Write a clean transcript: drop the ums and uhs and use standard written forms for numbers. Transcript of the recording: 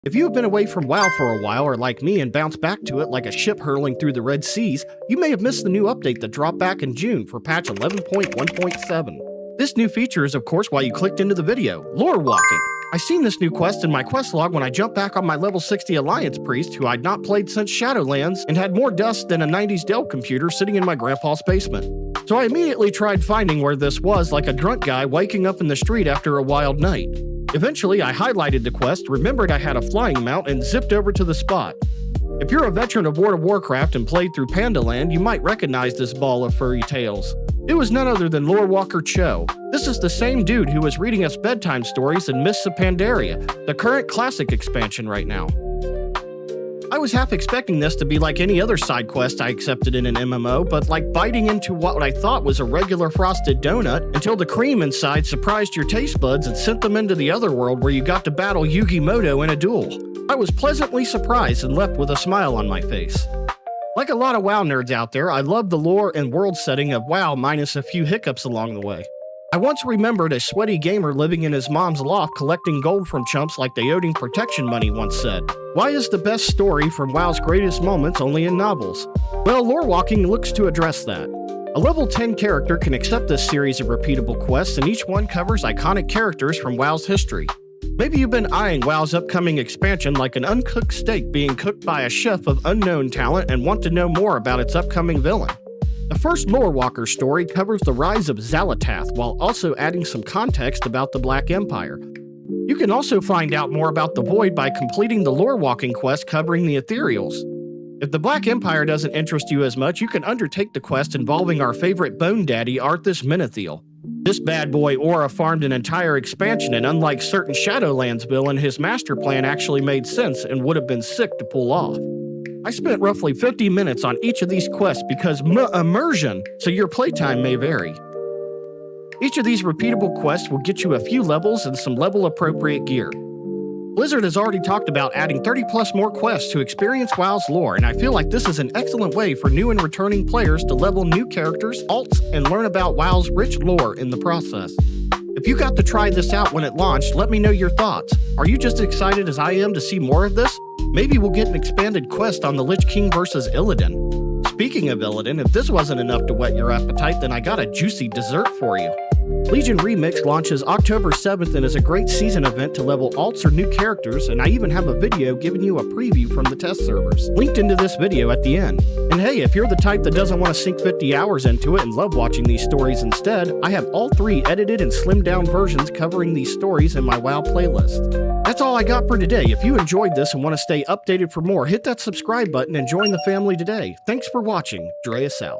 If you have been away from WoW for a while or like me and bounced back to it like a ship hurling through the Red Seas, you may have missed the new update that dropped back in June for patch 11.1.7. This new feature is of course why you clicked into the video, Lorewalking. I seen this new quest in my quest log when I jumped back on my level 60 Alliance priest who I'd not played since Shadowlands and had more dust than a 90s Dell computer sitting in my grandpa's basement. So I immediately tried finding where this was like a drunk guy waking up in the street after a wild night. Eventually, I highlighted the quest, remembered I had a flying mount, and zipped over to the spot. If you're a veteran of World of Warcraft and played through Pandaland, you might recognize this ball of furry tails. It was none other than Lorewalker Cho. This is the same dude who was reading us bedtime stories in Mists of Pandaria, the current classic expansion right now. I was half expecting this to be like any other side quest I accepted in an MMO, but like biting into what I thought was a regular frosted donut until the cream inside surprised your taste buds and sent them into the other world where you got to battle Yugimoto in a duel. I was pleasantly surprised and left with a smile on my face. Like a lot of WoW nerds out there, I love the lore and world setting of WoW minus a few hiccups along the way. I once remembered a sweaty gamer living in his mom's loft collecting gold from chumps like they owed him protection money once said. Why is the best story from WoW's greatest moments only in novels? Well, Lorewalking looks to address that. A level 10 character can accept this series of repeatable quests and each one covers iconic characters from WoW's history. Maybe you've been eyeing WoW's upcoming expansion like an uncooked steak being cooked by a chef of unknown talent and want to know more about its upcoming villain. The first Lorewalker story covers the rise of xal'atath while also adding some context about the Black Empire. You can also find out more about the Void by completing the Lorewalking quest covering the Ethereals. If the Black Empire doesn't interest you as much, you can undertake the quest involving our favorite bone daddy, Arthas Menethil. This bad boy Aura farmed an entire expansion, and unlike certain Shadowlands villain, his master plan actually made sense and would have been sick to pull off. I spent roughly 50 minutes on each of these quests because immersion, so your playtime may vary. Each of these repeatable quests will get you a few levels and some level-appropriate gear. Blizzard has already talked about adding 30 plus more quests to experience WoW's lore, and I feel like this is an excellent way for new and returning players to level new characters, alts, and learn about WoW's rich lore in the process. If you got to try this out when it launched, let me know your thoughts. Are you just excited as I am to see more of this? Maybe we'll get an expanded quest on the Lich King vs. Illidan. Speaking of Illidan, if this wasn't enough to whet your appetite, then I got a juicy dessert for you. Legion Remix launches October 7th and is a great season event to level alts or new characters, and I even have a video giving you a preview from the test servers, linked into this video at the end. And hey, if you're the type that doesn't want to sink 50 hours into it and love watching these stories instead, I have all 3 edited and slimmed down versions covering these stories in my WoW playlist. That's all I got for today. If you enjoyed this and want to stay updated for more, hit that subscribe button and join the family today. Thanks for watching. Dreas out.